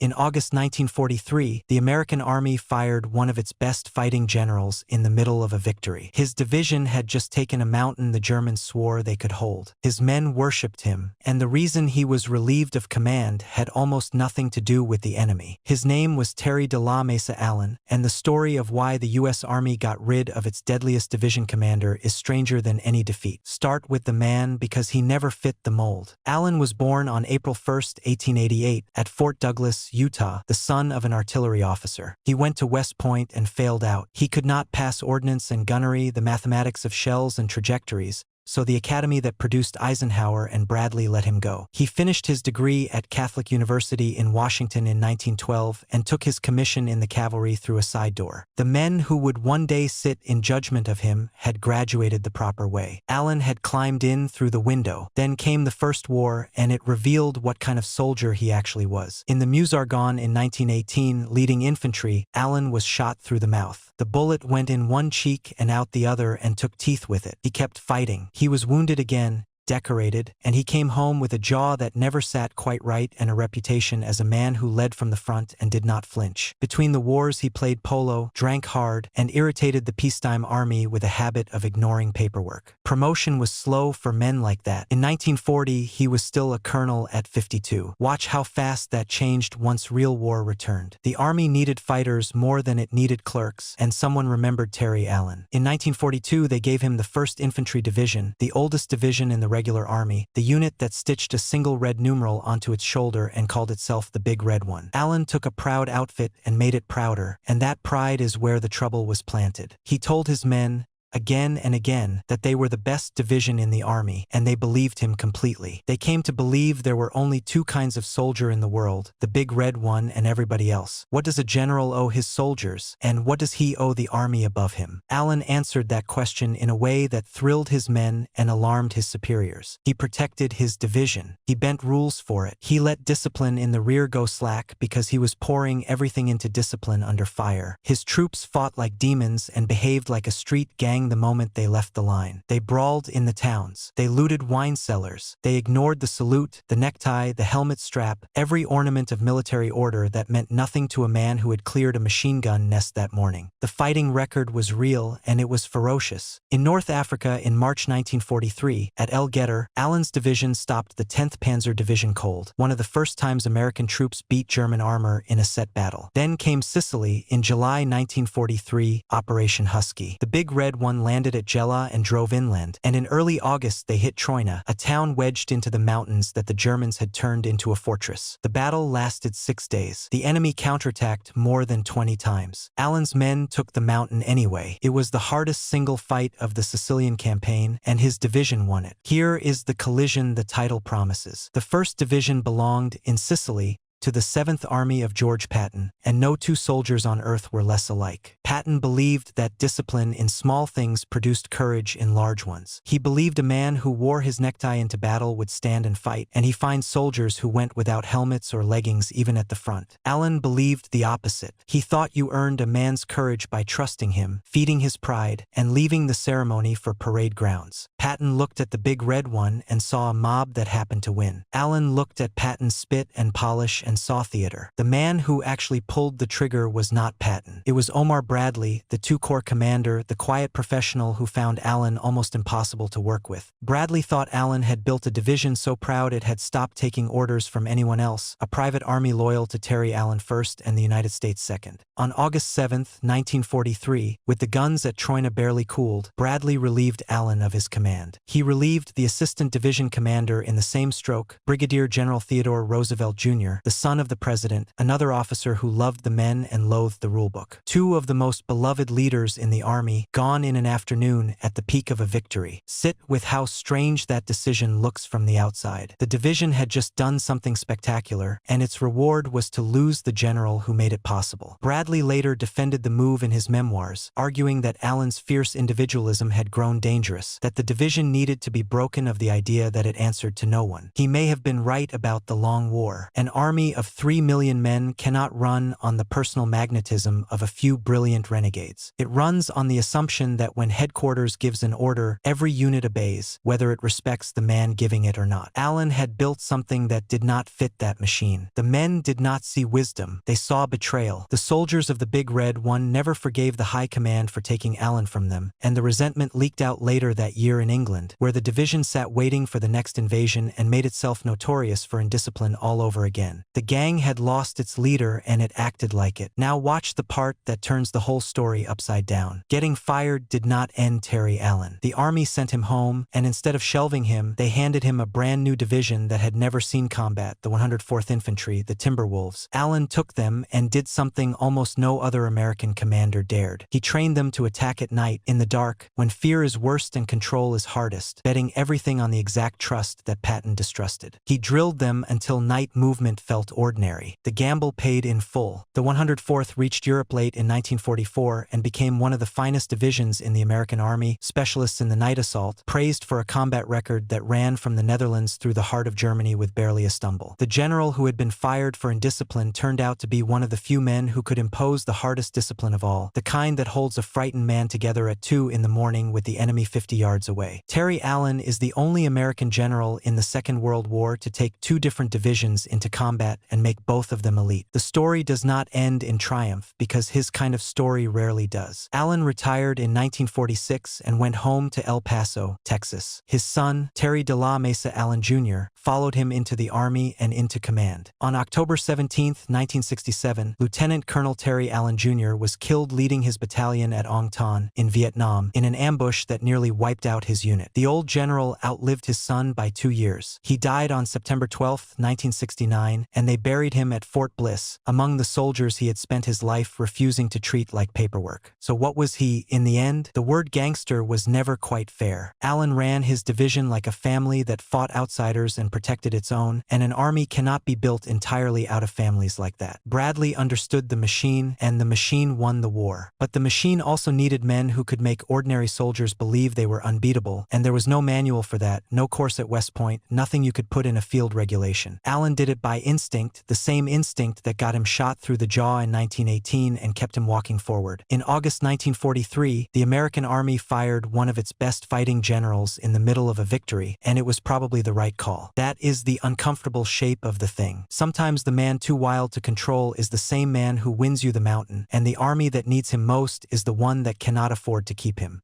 In August 1943, the American Army fired one of its best fighting generals in the middle of a victory. His division had just taken a mountain the Germans swore they could hold. His men worshipped him, and the reason he was relieved of command had almost nothing to do with the enemy. His name was Terry de la Mesa Allen, and the story of why the U.S. Army got rid of its deadliest division commander is stranger than any defeat. Start with the man because he never fit the mold. Allen was born on April 1, 1888, at Fort Douglas, Utah, the son of an artillery officer. He went to West Point and failed out. He could not pass ordnance and gunnery, the mathematics of shells and trajectories, so the academy that produced Eisenhower and Bradley let him go. He finished his degree at Catholic University in Washington in 1912 and took his commission in the cavalry through a side door. The men who would one day sit in judgment of him had graduated the proper way. Allen had climbed in through the window. Then came the First War, and it revealed what kind of soldier he actually was. In the Meuse-Argonne in 1918, leading infantry, Allen was shot through the mouth. The bullet went in one cheek and out the other and took teeth with it. He kept fighting. He was wounded again, decorated, and he came home with a jaw that never sat quite right and a reputation as a man who led from the front and did not flinch. Between the wars he played polo, drank hard, and irritated the peacetime army with a habit of ignoring paperwork. Promotion was slow for men like that. In 1940 he was still a colonel at 52. Watch how fast that changed once real war returned. The army needed fighters more than it needed clerks, and someone remembered Terry Allen. In 1942 they gave him the 1st Infantry Division, the oldest division in the regular army, the unit that stitched a single red numeral onto its shoulder and called itself the Big Red One. Allen took a proud outfit and made it prouder, and that pride is where the trouble was planted. He told his men, again and again, that they were the best division in the army, and they believed him completely. They came to believe there were only two kinds of soldier in the world, the Big Red One and everybody else. What does a general owe his soldiers, and what does he owe the army above him? Allen answered that question in a way that thrilled his men and alarmed his superiors. He protected his division. He bent rules for it. He let discipline in the rear go slack because he was pouring everything into discipline under fire. His troops fought like demons and behaved like a street gang the moment they left the line. They brawled in the towns. They looted wine cellars. They ignored the salute, the necktie, the helmet strap, every ornament of military order that meant nothing to a man who had cleared a machine gun nest that morning. The fighting record was real, and it was ferocious. In North Africa in March 1943, at El Getter, Allen's division stopped the 10th Panzer Division cold, one of the first times American troops beat German armor in a set battle. Then came Sicily in July 1943, Operation Husky. The Big Red One landed at Gela and drove inland, and in early August they hit Troina, a town wedged into the mountains that the Germans had turned into a fortress. The battle lasted 6 days. The enemy counterattacked more than 20 times. Allen's men took the mountain anyway. It was the hardest single fight of the Sicilian campaign, and his division won it. Here is the collision the title promises. The 1st Division belonged, in Sicily, to the 7th Army of George Patton, and no two soldiers on earth were less alike. Patton believed that discipline in small things produced courage in large ones. He believed a man who wore his necktie into battle would stand and fight, and he fined soldiers who went without helmets or leggings even at the front. Allen believed the opposite. He thought you earned a man's courage by trusting him, feeding his pride, and leaving the ceremony for parade grounds. Patton looked at the Big Red One and saw a mob that happened to win. Allen looked at Patton's spit and polish and saw theater. The man who actually pulled the trigger was not Patton. It was Omar Bradley, the two-corps commander, the quiet professional who found Allen almost impossible to work with. Bradley thought Allen had built a division so proud it had stopped taking orders from anyone else, a private army loyal to Terry Allen first and the United States second. On August 7, 1943, with the guns at Troina barely cooled, Bradley relieved Allen of his command. He relieved the assistant division commander in the same stroke, Brigadier General Theodore Roosevelt Jr., the son of the president, another officer who loved the men and loathed the rulebook. Two of the most beloved leaders in the army, gone in an afternoon at the peak of a victory. Sit with how strange that decision looks from the outside. The division had just done something spectacular, and its reward was to lose the general who made it possible. Bradley later defended the move in his memoirs, arguing that Allen's fierce individualism had grown dangerous, that the division needed to be broken of the idea that it answered to no one. He may have been right about the long war. An army of 3 million men cannot run on the personal magnetism of a few brilliant brilliant renegades. It runs on the assumption that when headquarters gives an order, every unit obeys, whether it respects the man giving it or not. Allen had built something that did not fit that machine. The men did not see wisdom, they saw betrayal. The soldiers of the Big Red One never forgave the high command for taking Allen from them, and the resentment leaked out later that year in England, where the division sat waiting for the next invasion and made itself notorious for indiscipline all over again. The gang had lost its leader and it acted like it. Now watch the part that turns the whole story upside down. Getting fired did not end Terry Allen. The army sent him home, and instead of shelving him, they handed him a brand new division that had never seen combat, the 104th Infantry, the Timberwolves. Allen took them and did something almost no other American commander dared. He trained them to attack at night, in the dark, when fear is worst and control is hardest, betting everything on the exact trust that Patton distrusted. He drilled them until night movement felt ordinary. The gamble paid in full. The 104th reached Europe late in 1944 and became one of the finest divisions in the American Army, specialists in the night assault, praised for a combat record that ran from the Netherlands through the heart of Germany with barely a stumble. The general who had been fired for indiscipline turned out to be one of the few men who could impose the hardest discipline of all, the kind that holds a frightened man together at 2 in the morning with the enemy 50 yards away. Terry Allen is the only American general in the Second World War to take 2 different divisions into combat and make both of them elite. The story does not end in triumph, because his kind of story rarely does. Allen retired in 1946 and went home to El Paso, Texas. His son, Terry de la Mesa Allen Jr., followed him into the Army and into command. On October 17, 1967, Lieutenant Colonel Terry Allen Jr. was killed leading his battalion at Ong Tan, in Vietnam, in an ambush that nearly wiped out his unit. The old general outlived his son by 2 years. He died on September 12, 1969, and they buried him at Fort Bliss, among the soldiers he had spent his life refusing to treat like paperwork. So what was he, in the end? The word gangster was never quite fair. Allen ran his division like a family that fought outsiders and protected its own, and an army cannot be built entirely out of families like that. Bradley understood the machine, and the machine won the war. But the machine also needed men who could make ordinary soldiers believe they were unbeatable, and there was no manual for that, no course at West Point, nothing you could put in a field regulation. Allen did it by instinct, the same instinct that got him shot through the jaw in 1918 and kept him walking forward. In August 1943, the American Army fired one of its best fighting generals in the middle of a victory, and it was probably the right call. That is the uncomfortable shape of the thing. Sometimes the man too wild to control is the same man who wins you the mountain, and the army that needs him most is the one that cannot afford to keep him.